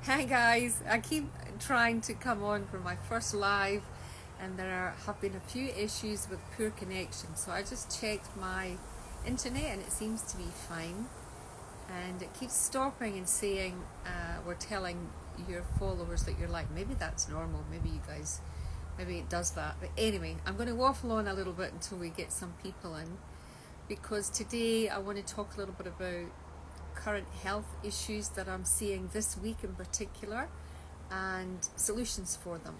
Hi guys, I keep trying to come on for my first live and have been a few issues with poor connection, so I just checked my internet and it seems to be fine, and it keeps stopping and saying we're telling your followers that you're like, maybe that's normal, maybe you guys, maybe it does that. But anyway, I'm going to waffle on a little bit until we get some people in, because today I want to talk a little bit about current health issues that I'm seeing this week in particular and solutions for them.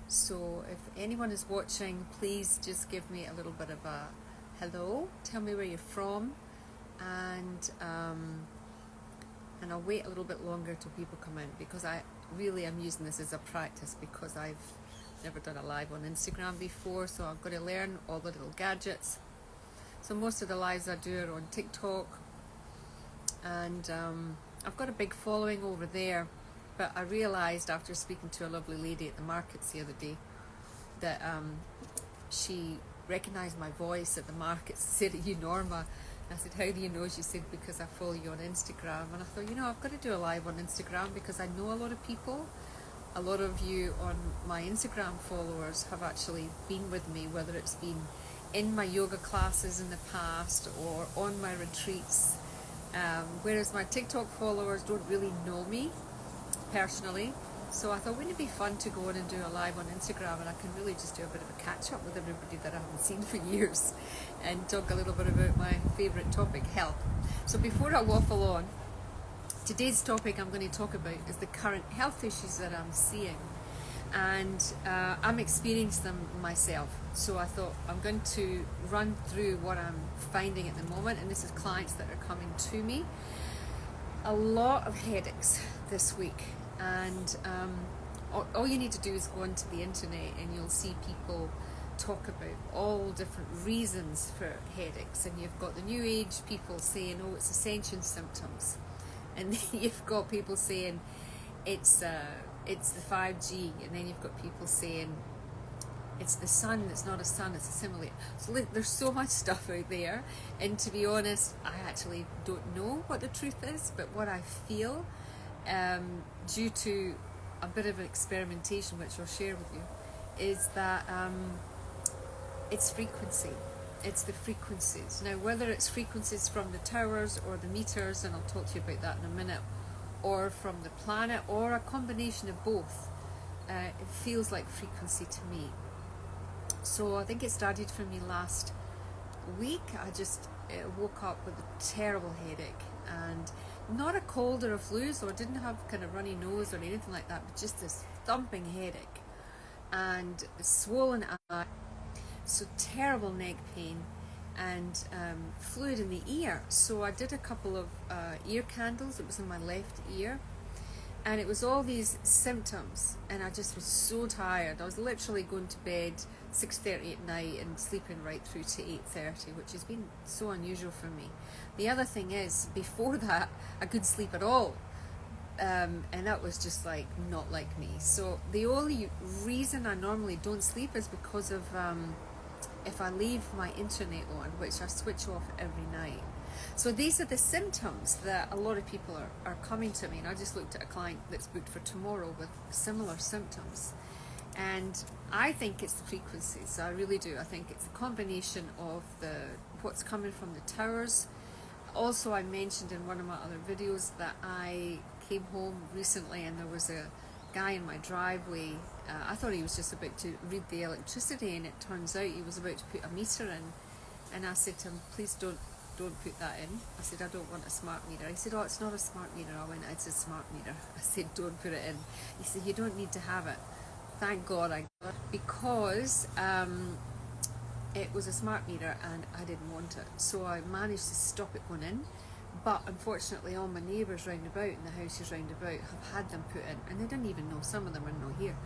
So if anyone is watching, please just give me a little bit of a hello, tell me where you're from, and I'll wait a little bit longer till people come in, because I really am using this as a practice, because I've never done a live on Instagram before, so I've got to learn all the little gadgets. So most of the lives I do are on TikTok, and I've got a big following over there, but I realised after speaking to a lovely lady at the markets the other day that she recognised my voice at the markets, said, "Are you Norma?" And I said, "How do you know?" She said, "Because I follow you on Instagram." And I thought, I've got to do a live on Instagram, because I know a lot of people. A lot of you on my Instagram followers have actually been with me, whether it's been in my yoga classes in the past or on my retreats. Whereas my TikTok followers don't really know me personally. So I thought, wouldn't it be fun to go on and do a live on Instagram, and I can really just do a bit of a catch up with everybody that I haven't seen for years and talk a little bit about my favourite topic, health. So before I waffle on, today's topic I'm going to talk about is the current health issues that I'm seeing, and I'm experiencing them myself. So I thought I'm going to run through what I'm finding at the moment, and this is clients that are coming to me. A lot of headaches this week, and all you need to do is go onto the internet and you'll see people talk about all different reasons for headaches, and you've got the new age people saying, oh, it's ascension symptoms, and then you've got people saying it's the 5G, and then you've got people saying it's the sun. It's not a sun, it's a simulator. So there's so much stuff out there, and to be honest, I actually don't know what the truth is, but what I feel, due to a bit of experimentation which I'll share with you, is that it's frequency. It's the frequencies. Now, whether it's frequencies from the towers or the meters, and I'll talk to you about that in a minute, or from the planet, or a combination of both, it feels like frequency to me. So I think it started for me last week. I just woke up with a terrible headache, and not a cold or a flu, so I didn't have kind of runny nose or anything like that, but just this thumping headache and swollen eye, so terrible neck pain, and fluid in the ear. So I did a couple of ear candles. It was in my left ear, and it was all these symptoms, and I just was so tired. I was literally going to bed 6:30 at night and sleeping right through to 8:30, which has been so unusual for me. The other thing is, before that, I couldn't sleep at all, and that was just like not like me. So the only reason I normally don't sleep is because of if I leave my internet on, which I switch off every night. So these are the symptoms that a lot of people are coming to me, and I just looked at a client that's booked for tomorrow with similar symptoms, and I think it's the frequencies. I really do. I think it's a combination of what's coming from the towers. Also, I mentioned in one of my other videos that I came home recently and there was a guy in my driveway. I thought he was just about to read the electricity, and it turns out he was about to put a meter in, and I said to him, please don't put that in. I said, I don't want a smart meter. He said, oh, it's not a smart meter. I went, it's a smart meter. I said, don't put it in. He said, you don't need to have it. Thank God I got it, because it was a smart meter and I didn't want it. So I managed to stop it going in. But unfortunately, all my neighbours round about and the houses round about have had them put in, and they didn't even know. Some of them are not here.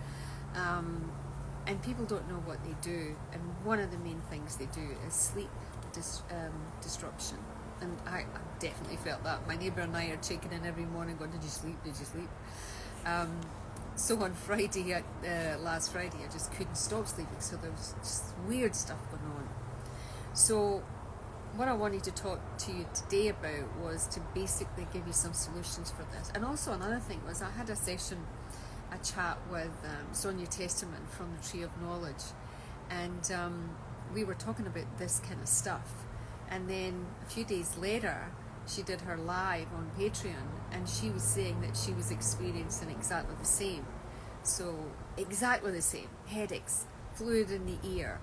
And people don't know what they do. And one of the main things they do is sleep disruption. And I definitely felt that. My neighbour and I are checking in every morning going, did you sleep? Did you sleep? So on Friday, last Friday, I just couldn't stop sleeping. So there was just weird stuff going on. So what I wanted to talk to you today about was to basically give you some solutions for this. And also another thing was I had a chat with Sonia Testament from the Tree of Knowledge, and we were talking about this kind of stuff. And then a few days later, she did her live on Patreon, and she was saying that she was experiencing exactly the same. So exactly the same: headaches, fluid in the ear,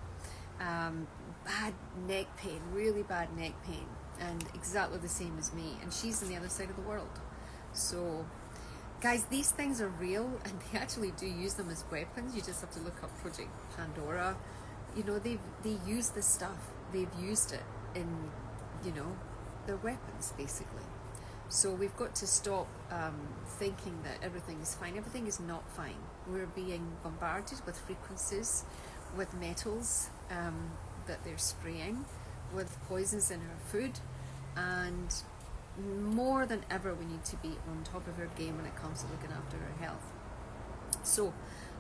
bad neck pain, really bad neck pain, and exactly the same as me. And she's on the other side of the world. So guys, these things are real, and they actually do use them as weapons. You just have to look up Project Pandora. You know, they use this stuff. They've used it in, you know, their weapons, basically. So we've got to stop thinking that everything is fine. Everything is not fine. We're being bombarded with frequencies, with metals that they're spraying, with poisons in our food, and more than ever we need to be on top of our game when it comes to looking after our health. So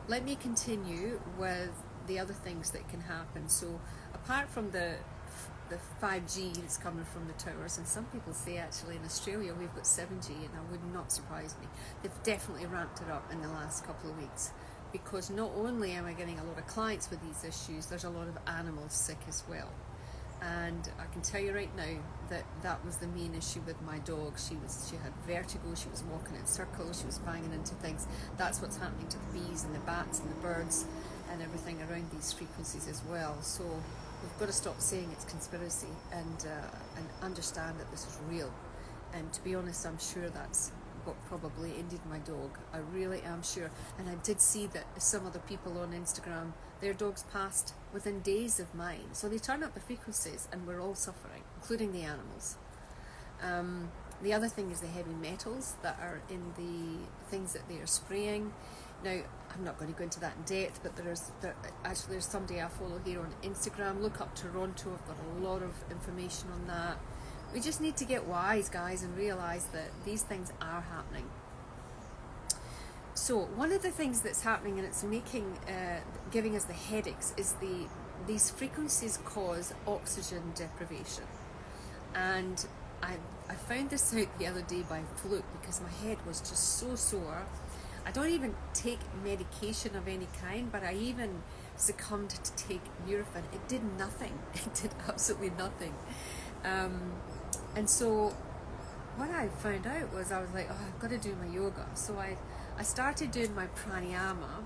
let me continue with the other things that can happen. So apart from the 5G that's coming from the towers, and some people say actually in Australia we've got 7G, and that would not surprise me. They've definitely ramped it up in the last couple of weeks, because not only am I getting a lot of clients with these issues, there's a lot of animals sick as well. And I can tell you right now that was the main issue with my dog. She had vertigo, she was walking in circles, she was banging into things. That's what's happening to the bees and the bats and the birds and everything around these frequencies as well. So we've got to stop saying it's conspiracy and understand that this is real. And to be honest, I'm sure that's what probably ended my dog. I really am sure. And I did see that some other people on Instagram, their dogs passed within days of mine. So they turn up the frequencies and we're all suffering, including the animals. The other thing is the heavy metals that are in the things that they are spraying. Now, I'm not going to go into that in depth, but there's somebody I follow here on Instagram. Look up Toronto. I've got a lot of information on that. We just need to get wise, guys, and realise that these things are happening. So one of the things that's happening, and it's giving us the headaches, is these frequencies cause oxygen deprivation. And I found this out the other day by fluke, because my head was just so sore. I don't even take medication of any kind, but I even succumbed to take Nurofen. It did nothing. It did absolutely nothing. And so what I found out was, I was like, oh, I've got to do my yoga. So I started doing my pranayama,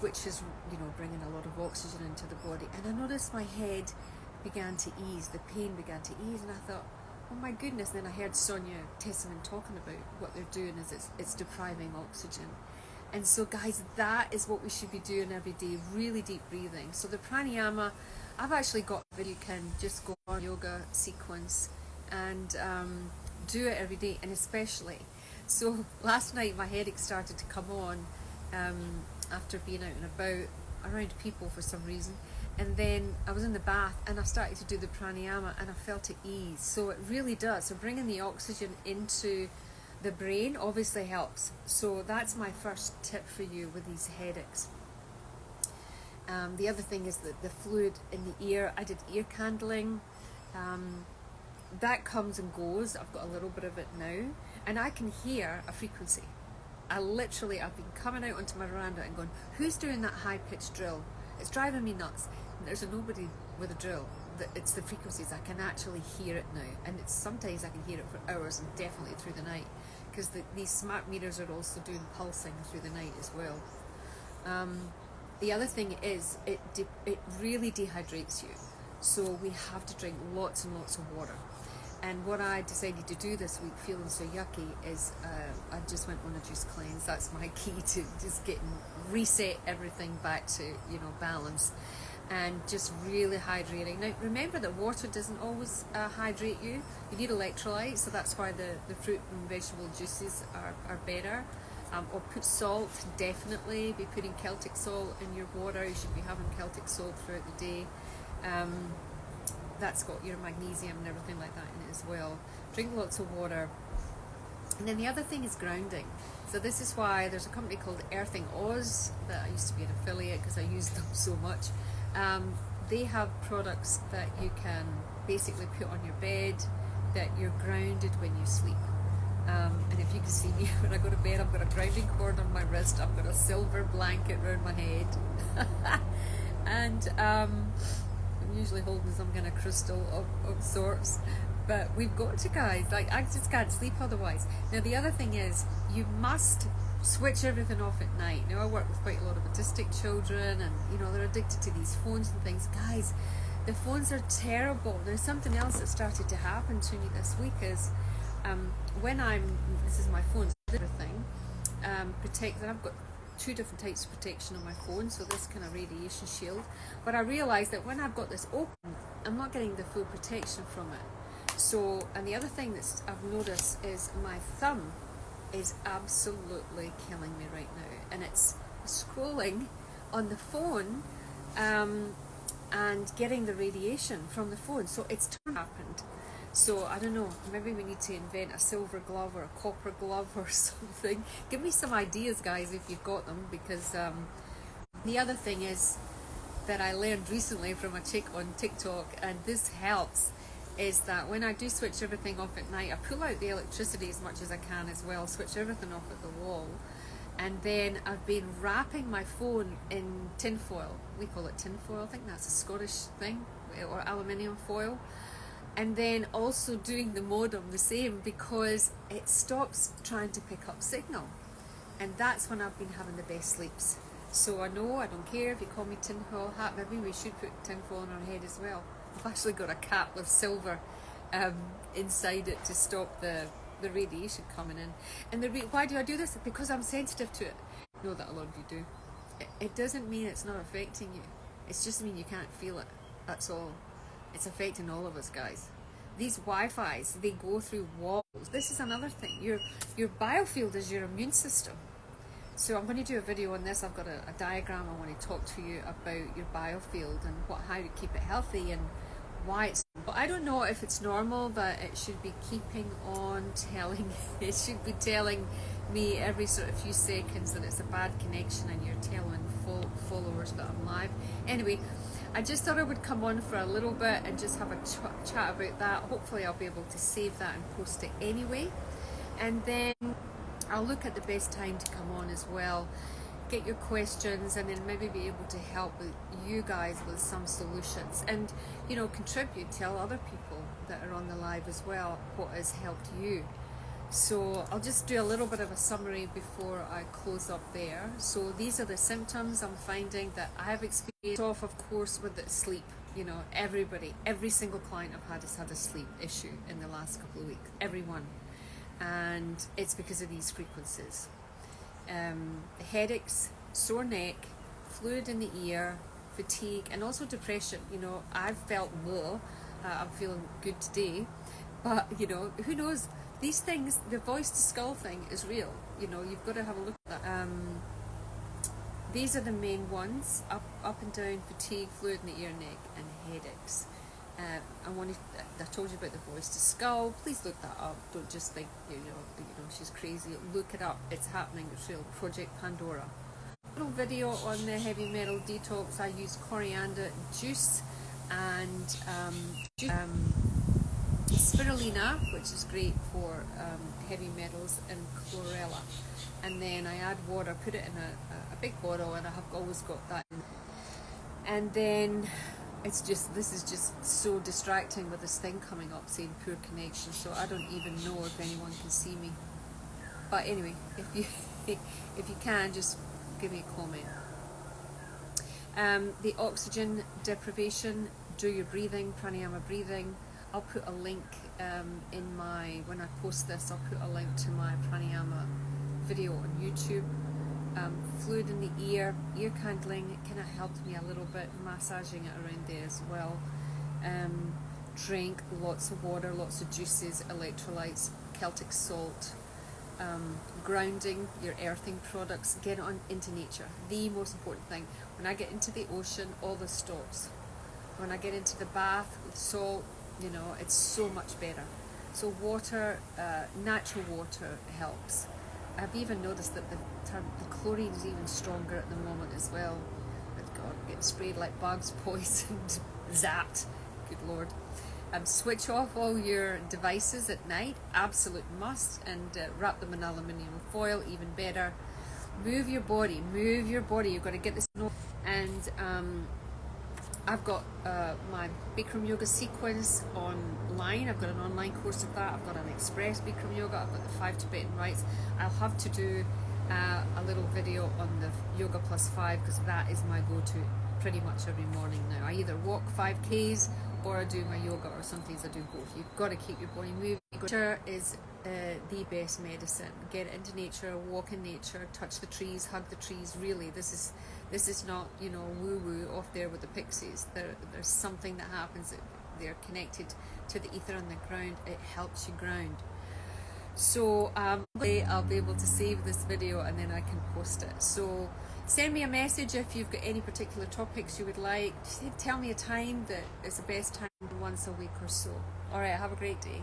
which is, you know, bringing a lot of oxygen into the body. And I noticed my head began to ease, the pain began to ease, and I thought, oh my goodness. Then I heard Sonia Testament talking about what they're doing is it's depriving oxygen. And so guys, that is what we should be doing every day, really deep breathing. So the pranayama, I've actually got a video. You can just go on yoga sequence and do it every day, and especially. So last night my headache started to come on after being out and about around people for some reason. And then I was in the bath and I started to do the pranayama and I felt it ease. So it really does. So bringing the oxygen into the brain obviously helps. So that's my first tip for you with these headaches. The other thing is that the fluid in the ear. I did ear candling. That comes and goes. I've got a little bit of it now, and I can hear a frequency. I've been coming out onto my veranda and going, who's doing that high-pitched drill? It's driving me nuts. And there's nobody with a drill. It's the frequencies. I can actually hear it now, and sometimes I can hear it for hours, and definitely through the night, because these smart meters are also doing pulsing through the night as well. The other thing is it really dehydrates you, so we have to drink lots and lots of water. And what I decided to do this week, feeling so yucky, is I just went on a juice cleanse. That's my key to just reset everything back to, you know, balance, and just really hydrating. Now remember that water doesn't always hydrate you. You need electrolytes, so that's why the fruit and vegetable juices are better. Or put salt, definitely be putting Celtic salt in your water. You should be having Celtic salt throughout the day. That's got your magnesium and everything like that in it as well. Drink lots of water. And then the other thing is grounding. So this is why there's a company called Earthing Oz that I used to be an affiliate because I use them so much. They have products that you can basically put on your bed that you're grounded when you sleep. And if you can see me when I go to bed, I've got a grounding cord on my wrist, I've got a silver blanket around my head, and I'm usually holding some kind of crystal of sorts. But we've got to, guys, like, I just can't sleep otherwise. Now the other thing is, you must switch everything off at night. Now I work with quite a lot of autistic children, and you know, they're addicted to these phones and things. Guys, the phones are terrible. There's something else that started to happen to me this week is, when this is my phone, everything, protected. I've got 2 different types of protection on my phone, so this kind of radiation shield. But I realised that when I've got this open, I'm not getting the full protection from it. So, and the other thing that I've noticed is my thumb is absolutely killing me right now, and it's scrolling on the phone, and getting the radiation from the phone. So it's happened. So I don't know, maybe we need to invent a silver glove or a copper glove or something. Give me some ideas, guys, if you've got them, because the other thing is that I learned recently from a chick on TikTok, and this helps, is that when I do switch everything off at night, I pull out the electricity as much as I can as well, switch everything off at the wall, and then I've been wrapping my phone in tin foil. We call it tin foil, I think that's a Scottish thing, or aluminium foil. And then also doing the modem the same, because it stops trying to pick up signal, and that's when I've been having the best sleeps. So I know, I don't care if you call me tinfoil hat, maybe we should put tinfoil on our head as well. I've actually got a cap with silver inside it to stop the radiation coming in. And why do I do this? Because I'm sensitive to it. I know that a lot of you do. It doesn't mean it's not affecting you. It's just mean you can't feel it. That's all. It's affecting all of us, guys. These Wi-Fis, they go through walls. This is another thing. Your biofield is your immune system. So I'm going to do a video on this. I've got a diagram I want to talk to you about your biofield and how to keep it healthy and why it's... But I don't know if it's normal that it should be keeping on telling... It should be telling me every sort of few seconds that it's a bad connection, and you're telling followers that I'm live. Anyway, I just thought I would come on for a little bit and just have a chat about that. Hopefully I'll be able to save that and post it anyway. And then I'll look at the best time to come on as well, get your questions, and then maybe be able to help with you guys with some solutions. And, you know, contribute, tell other people that are on the live as well what has helped you. So I'll just do a little bit of a summary before I close up there. So these are the symptoms I'm finding that I've experienced off, of course, with the sleep. You know, every single client I've had has had a sleep issue in the last couple of weeks. Everyone. And it's because of these frequencies. Headaches, sore neck, fluid in the ear, fatigue, and also depression. You know, I've felt low. I'm feeling good today. But, you know, who knows? These things, the voice to skull thing is real. You know, you've got to have a look at that. These are the main ones: up and down, fatigue, fluid in the ear, neck, and headaches. I told you about the voice to skull. Please look that up. Don't just think you know she's crazy. Look it up. It's happening. It's real. Project Pandora. Little video on the heavy metal detox. I use coriander juice and spirulina, which is great for heavy metals, and chlorella. And then I add water, put it in a big bottle, and I have always got that. And then this is just so distracting with this thing coming up saying poor connection, so I don't even know if anyone can see me. But anyway, if you can, just give me a comment. The oxygen deprivation, do your breathing, pranayama breathing. I'll put a link when I post this, I'll put a link to my pranayama video on YouTube. Fluid in the ear candling, it kind of helped me a little bit, massaging it around there as well. Drink lots of water, lots of juices, electrolytes, Celtic salt. Grounding, your earthing products, get on into nature. The most important thing, when I get into the ocean, all this stops. When I get into the bath with salt, you know, it's so much better. So water, natural water helps. I've even noticed that the chlorine is even stronger at the moment as well. God, getting sprayed like bugs, poisoned, zapped. Good Lord. Switch off all your devices at night, absolute must, and wrap them in aluminium foil, even better. Move your body, you've got to get this. And I've got my Bikram yoga sequence online. I've got an online course of that. I've got an express Bikram yoga. I've got the 5 Tibetan rites. I'll have to do a little video on the yoga plus 5, because that is my go-to pretty much every morning now. I either walk 5Ks or I do my yoga, or sometimes I do both. You've got to keep your body moving. Nature is the best medicine. Get into nature, walk in nature, touch the trees, hug the trees. Really, this is not, you know, woo-woo off there with the pixies. There's something that happens that they're connected to the ether on the ground. It helps you ground. So I'll be able to save this video and then I can post it. So send me a message if you've got any particular topics you would like. Tell me a time that is the best time, once a week or so. All right, have a great day.